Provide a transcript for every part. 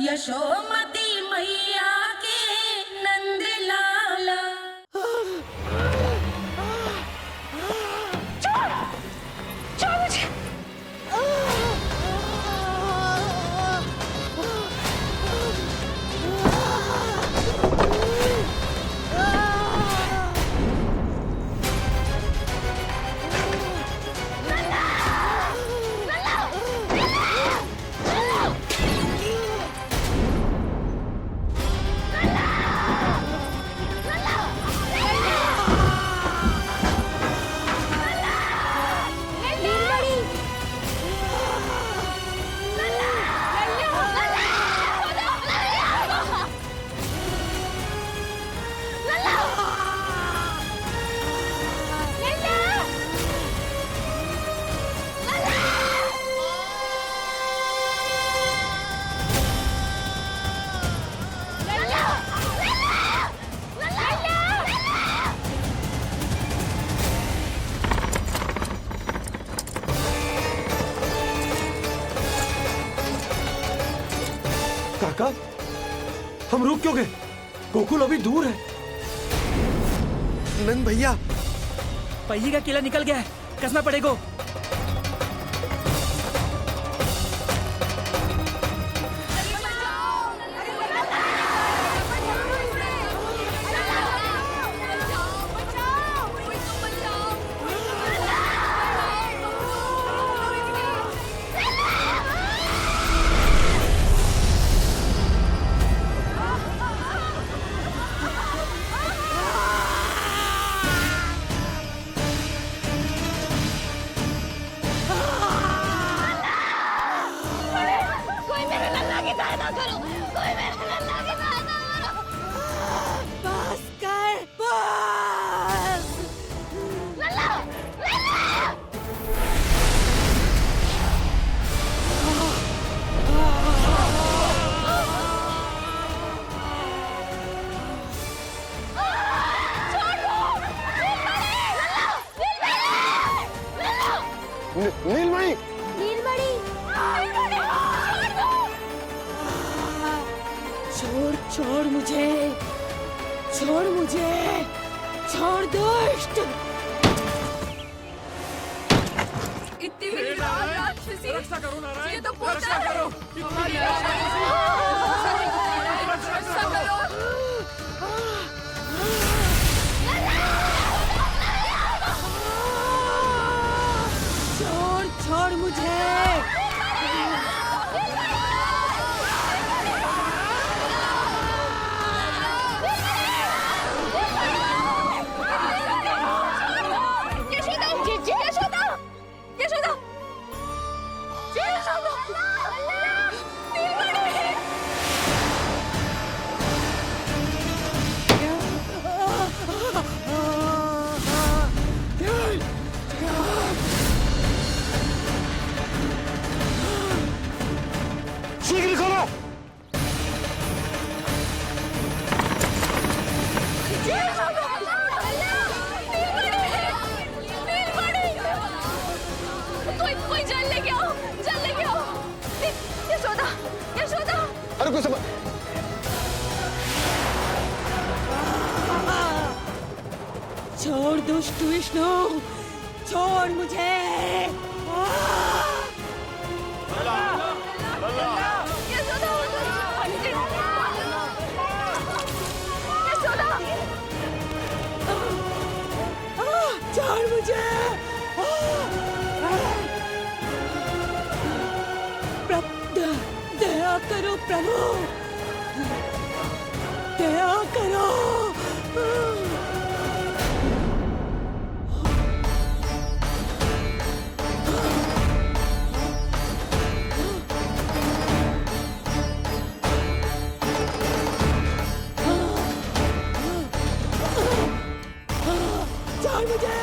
यशोमती मैया के नंद लाला। छोड़ मुझे। काका, हम रुक क्यों गए? गोकुल अभी दूर है। नंद भैया, पहिए का किला निकल गया है, कसना पड़ेगा। नीलमणि, नीलमणि, छोड़ छोड़ मुझे, छोड़ मुझे, छोड़ दुष्ट। इतनी भी राक्षसी, रक्षा करो नारायण, ये तो पोता रक्षा है। करो। रक्षा करो। छोड़ छोड़ मुझे। शीघ्र खोलो। कोई जल लेके आओ, जल लेके आओ। यशोदा, यशोदा। अरे कोई समझ। छोड़ दुष्ट विष्णु, छोड़ मुझे। छोड़ मुझे। दया करो प्रभु, दया करो। छोड़ मुझे।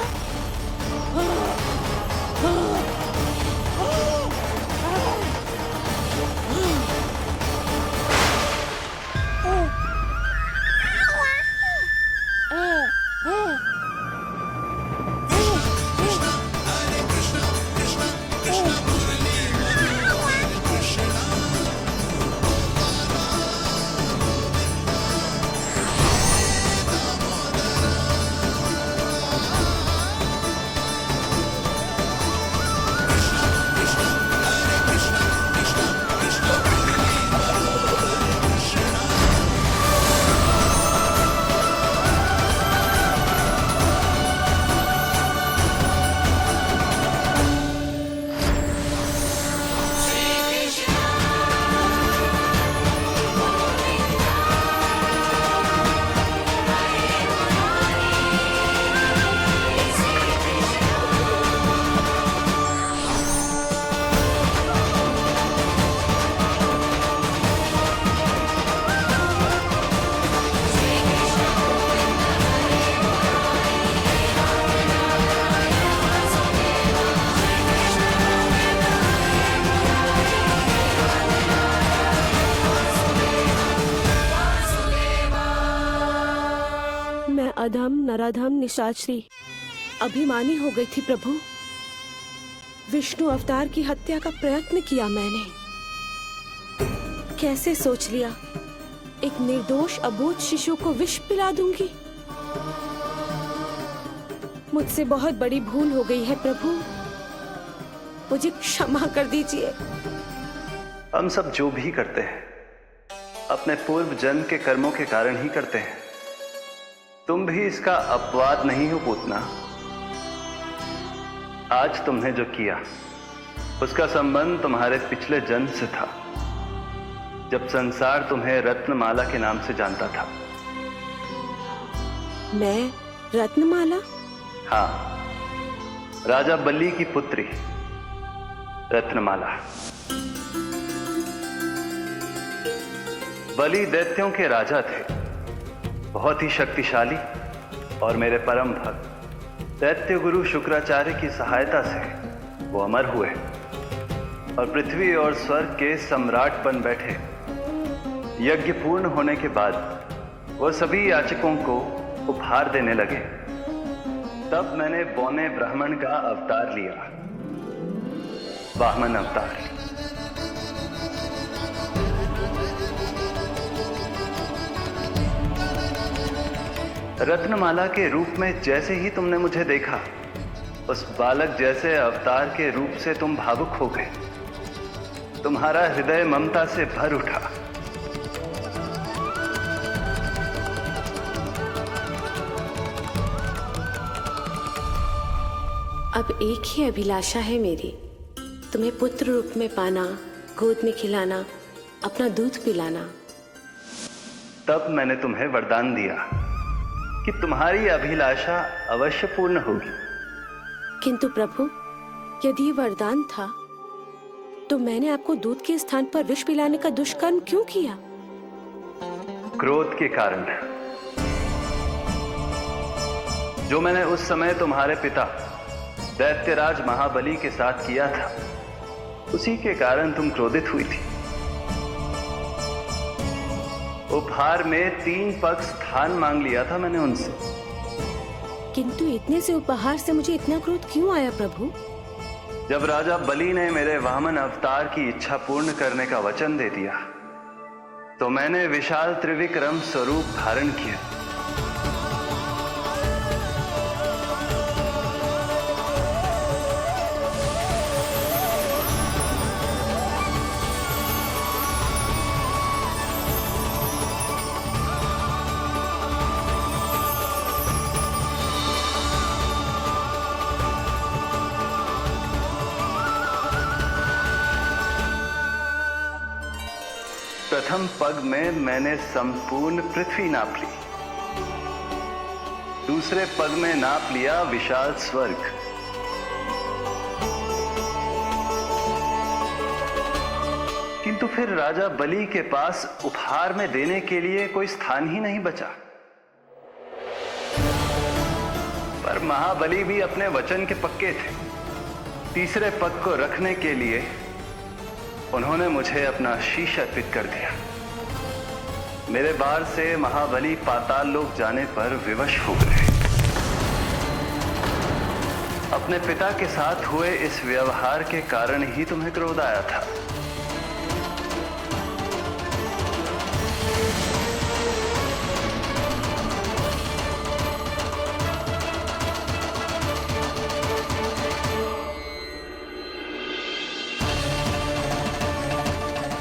अधम नराधम निशाचरी अभिमानी हो गई थी प्रभु। विष्णु अवतार की हत्या का प्रयत्न किया मैंने। कैसे सोच लिया एक निर्दोष अबोध शिशु को विष पिला दूंगी। मुझसे बहुत बड़ी भूल हो गई है प्रभु, मुझे क्षमा कर दीजिए। हम सब जो भी करते हैं अपने पूर्व जन्म के कर्मों के कारण ही करते हैं। तुम भी इसका अपवाद नहीं हो पूतना। आज तुमने जो किया उसका संबंध तुम्हारे पिछले जन्म से था, जब संसार तुम्हें रत्नमाला के नाम से जानता था। मैं रत्नमाला? हाँ, राजा बलि की पुत्री रत्नमाला। बलि दैत्यों के राजा थे, बहुत ही शक्तिशाली, और मेरे परम भक्त दैत्य गुरु शुक्राचार्य की सहायता से वो अमर हुए और पृथ्वी और स्वर्ग के सम्राट बन बैठे। यज्ञ पूर्ण होने के बाद वो सभी याचकों को उपहार देने लगे। तब मैंने बौने ब्राह्मण का अवतार लिया, वामन अवतार। रत्नमाला के रूप में जैसे ही तुमने मुझे देखा, उस बालक जैसे अवतार के रूप से तुम भावुक हो गए। तुम्हारा हृदय ममता से भर उठा। अब एक ही अभिलाषा है मेरी, तुम्हें पुत्र रूप में पाना, गोद में खिलाना, अपना दूध पिलाना। तब मैंने तुम्हें वरदान दिया कि तुम्हारी अभिलाषा अवश्य पूर्ण होगी। किंतु प्रभु, यदि वरदान था तो मैंने आपको दूध के स्थान पर विष पिलाने का दुष्कर्म क्यों किया? क्रोध के कारण, जो मैंने उस समय तुम्हारे पिता दैत्यराज महाबली के साथ किया था, उसी के कारण तुम क्रोधित हुई थी। उपहार में 3 पग स्थान मांग लिया था मैंने उनसे। किंतु इतने से उपहार से मुझे इतना क्रोध क्यों आया प्रभु? जब राजा बलि ने मेरे वामन अवतार की इच्छा पूर्ण करने का वचन दे दिया, तो मैंने विशाल त्रिविक्रम स्वरूप धारण किया। प्रथम पग में मैंने संपूर्ण पृथ्वी नाप ली। दूसरे पग में नाप लिया विशाल स्वर्ग। किंतु फिर राजा बलि के पास उपहार में देने के लिए कोई स्थान ही नहीं बचा। पर महाबली भी अपने वचन के पक्के थे। तीसरे पग को रखने के लिए उन्होंने मुझे अपना शीश अर्पित कर दिया। मेरे बार से महाबली पाताल लोक जाने पर विवश हो गए। अपने पिता के साथ हुए इस व्यवहार के कारण ही तुम्हें क्रोध आया था।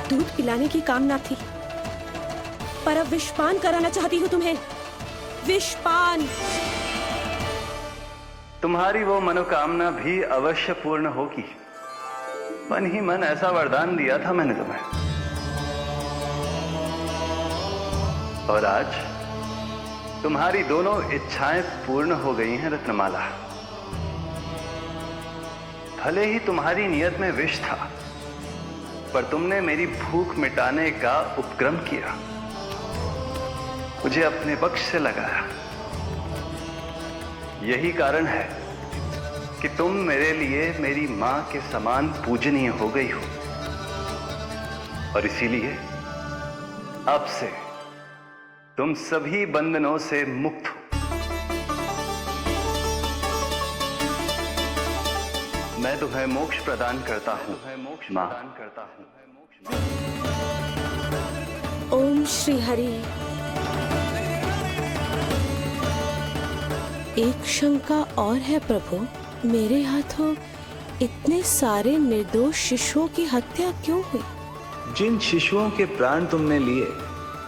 दूध पिलाने की कामना थी, पर अब विषपान कराना चाहती हूँ तुम्हें। विषपान। तुम्हारी वो मनोकामना भी अवश्य पूर्ण होगी। मन ही मन ऐसा वरदान दिया था मैंने तुम्हें। और आज तुम्हारी दोनों इच्छाएं पूर्ण हो गई हैं रत्नमाला। भले ही तुम्हारी नियत में विष था, पर तुमने मेरी भूख मिटाने का उपक्रम किया, मुझे अपने पक्ष से लगाया। यही कारण है कि तुम मेरे लिए मेरी मां के समान पूजनीय हो गई हो। और इसीलिए अब से तुम सभी बंधनों से मुक्त हो। मैं तुम्हें मोक्ष प्रदान करता हूँ माँ। ओम श्री हरि। एक शंका और है प्रभु, मेरे हाथों इतने सारे निर्दोष शिशुओं की हत्या क्यों हुई? जिन शिशुओं के प्राण तुमने लिए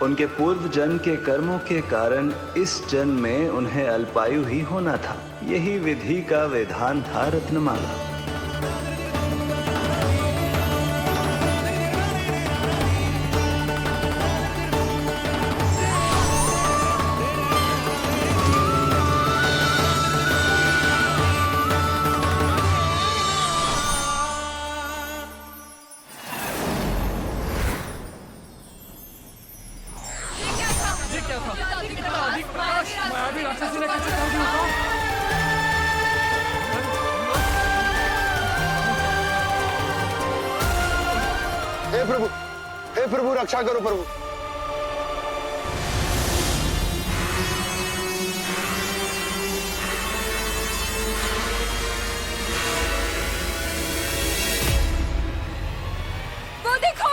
उनके पूर्व जन्म के कर्मों के कारण इस जन्म में उन्हें अल्पायु ही होना था। यही विधि का विधान था रत्नमाला। हे प्रभु रक्षा करो प्रभु। वो देखो,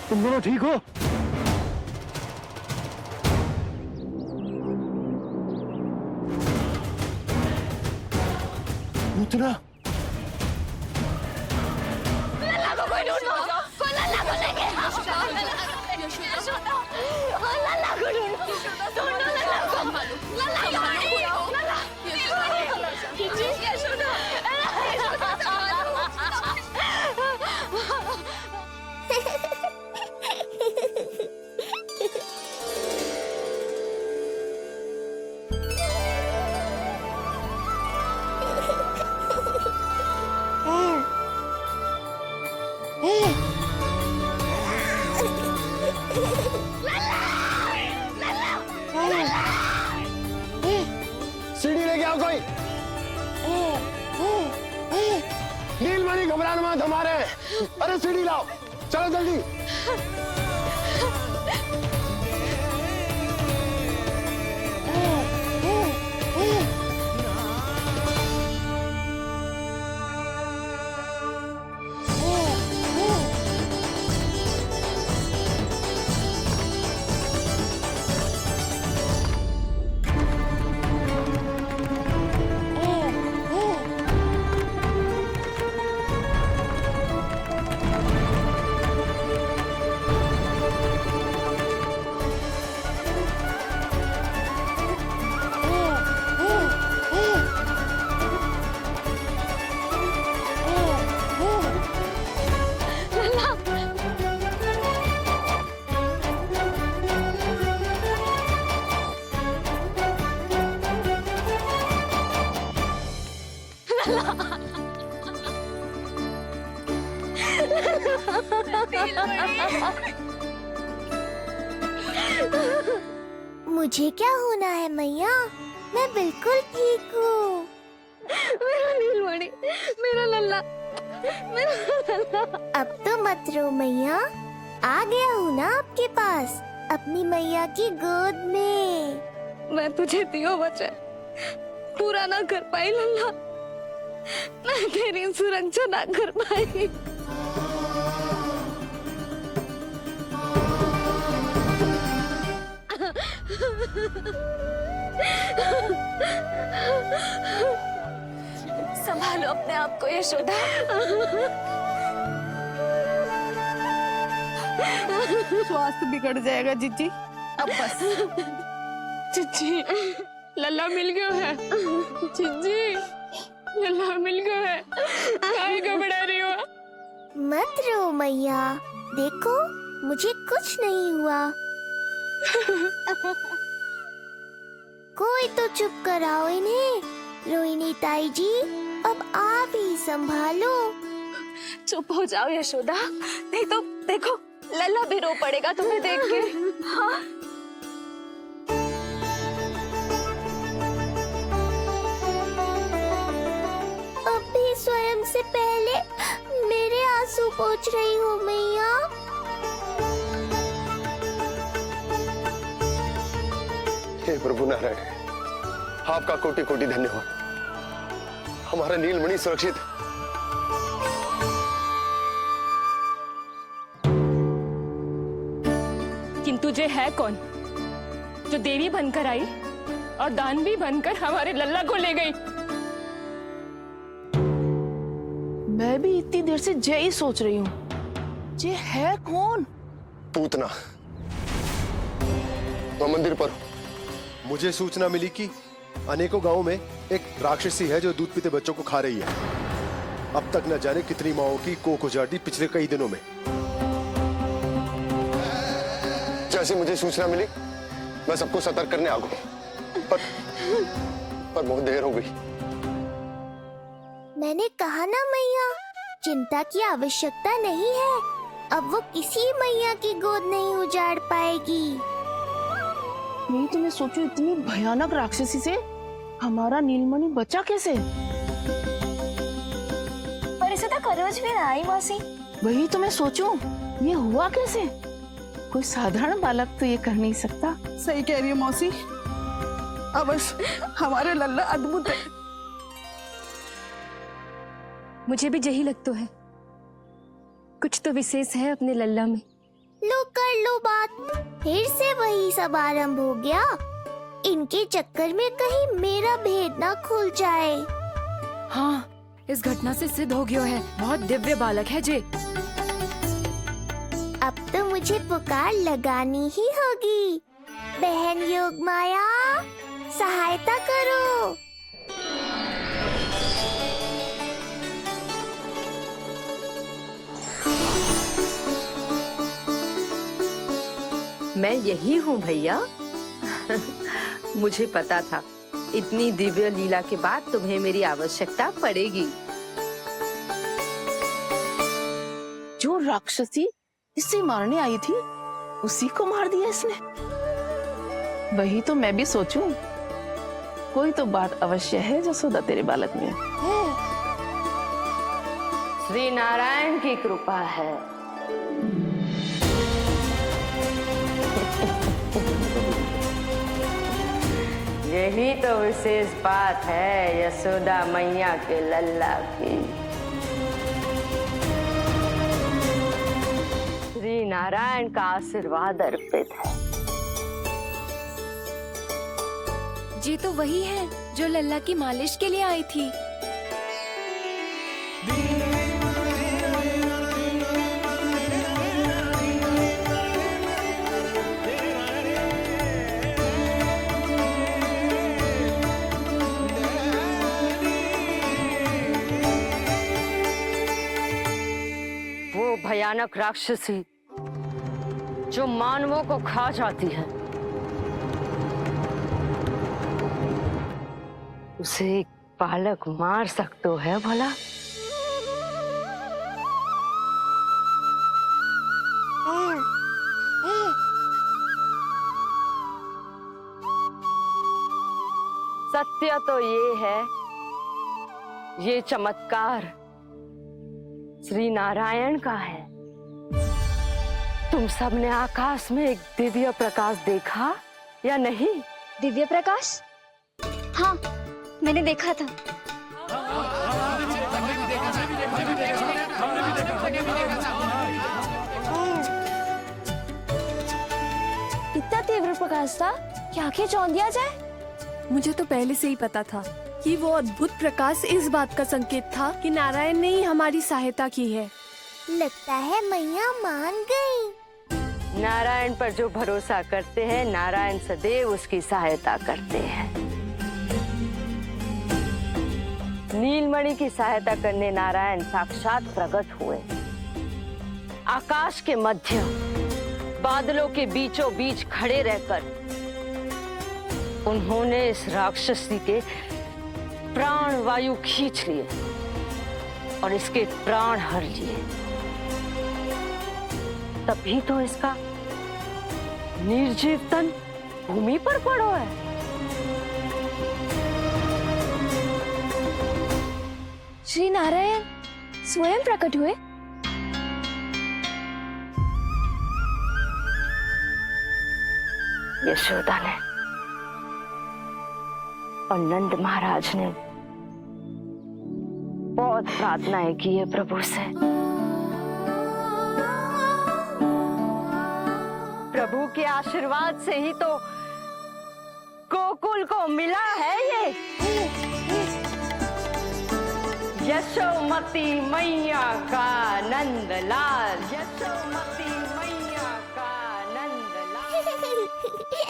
तुम दोनों ठीक हो? पूतना लल्ला को कोई ढूंढो, कोई लल्ला को लेके आओ। यशोदा, लल्ला को ढूंढो, ढूंढो लल्ला को। लल्ला यहाँ नहीं हो, लल्ला। यशोदा, सीढ़ी लेके आओ कोई। नीलमणि घबराना मत हमारे। अरे सीढ़ी लाओ, चलो जल्दी। लल्ला मुझे क्या होना है मैया, मैं बिल्कुल ठीक हूँ। मेरा नीलमणि, मेरा लल्ला, मेरा लल्ला। अब तो मत रो मैया, आ गया हूँ ना आपके पास अपनी मैया की गोद में। मैं तुझे दियो वचन पूरा ना कर पाई लल्ला, मैं तेरी सुरक्षा ना कर पाई। संभालो अपने आप को यशोदा। स्वास्थ्य बिगड़ जाएगा जीजी, अब बस। चिच्ची, लल्ला मिल गया है। चिच्ची, लल्ला मिल गया है। काहे घबरा रही हो? मत रो मैया, देखो मुझे कुछ नहीं हुआ। कोई तो चुप कराओ इन्हें। रोहिणी ताई जी, अब आप ही संभालो। चुप हो जाओ यशोदा, नहीं तो देखो लल्ला भी रो पड़ेगा तुम्हें देख के। हाँ? अब भी स्वयं से पहले मेरे आंसू पोंछ रही हो मैया। हे प्रभु नारायण, आपका कोटि कोटि धन्यवाद। हमारा नीलमणि सुरक्षित है। किंतु जे है कौन जो देवी बनकर आई और दानवी बनकर हमारे लल्ला को ले गई? मैं भी इतनी देर से जय ही सोच रही हूँ, जे है कौन? पूतना वह मंदिर पर मुझे सूचना मिली कि अनेकों गांवों में एक राक्षसी है जो दूध पीते बच्चों को खा रही है। अब तक न जाने कितनी माओं की कोख उजाड़ दी पिछले कई दिनों में। जैसे मुझे सूचना मिली मैं सबको सतर्क करने आ गया, पर बहुत देर हो गई। मैंने कहा ना मैया, चिंता की आवश्यकता नहीं है। अब वो किसी मैया की गोद नहीं उजाड़ पाएगी। नहीं तो मैं सोचूं, इतनी भयानक राक्षसी से हमारा नीलमणि बचा कैसे? पर इसे तो करोज भी ना आई मासी। वही तो मैं सोचूं, ये हुआ कैसे? कोई साधारण बालक तो ये कर नहीं सकता। सही कह रही है मौसी, अवश्य हमारे लल्ला अद्भुत है। मुझे भी यही लगता है, कुछ तो विशेष है अपने लल्ला में। लो कर लो बात, फिर से वही सब आरंभ हो गया। इनके चक्कर में कहीं मेरा भेद ना खुल जाए। हाँ, इस घटना से सिद्ध हो गया है, बहुत दिव्य बालक है जे। अब तो मुझे पुकार लगानी ही होगी। बहन योगमाया, सहायता करो। मैं यही हूँ भैया। मुझे पता था इतनी दिव्य लीला के बाद तुम्हें मेरी आवश्यकता पड़ेगी। जो राक्षसी इसे मारने आई थी, उसी को मार दिया इसने। वही तो मैं भी सोचूं, कोई तो बात अवश्य है जसोदा तेरे बालक में। श्री नारायण की कृपा है। यही तो विशेष बात है यशोदा मैया के लल्ला की। श्री नारायण का आशीर्वाद अर्पित है। ये तो वही है जो लल्ला की मालिश के लिए आई थी। वो भयानक राक्षसी जो मानवों को खा जाती है, उसे बालक मार सकते है भला? सत्य तो ये है, ये चमत्कार श्री नारायण का है। तुम सबने आकाश में एक दिव्य प्रकाश देखा या नहीं? दिव्य प्रकाश? हाँ, मैंने देखा था। इतना तीव्र प्रकाश था कि आंखें चौंध दिया जाए। मुझे तो पहले से ही पता था कि वो अद्भुत प्रकाश इस बात का संकेत था कि नारायण ने ही हमारी सहायता की है। लगता है मैया मान गई। नारायण पर जो भरोसा करते हैं, नारायण सदैव उसकी सहायता करते हैं। नीलमणि की सहायता करने नारायण साक्षात प्रकट हुए। आकाश के मध्य बादलों के बीचों बीच खड़े रहकर उन्होंने इस राक्षसी के प्राण वायु खींच लिए और इसके प्राण हर लिए। तभी तो इसका निर्जीव तन भूमि पर पड़ो है। श्री नारायण स्वयं प्रकट हुए। यशोदा ने और नंद महाराज ने बहुत प्रार्थनाएं की है प्रभु से। प्रभु के आशीर्वाद से ही तो गोकुल को मिला है ये। यशोमती मैया का नंदलाल, यशोमती मैया का नंदलाल।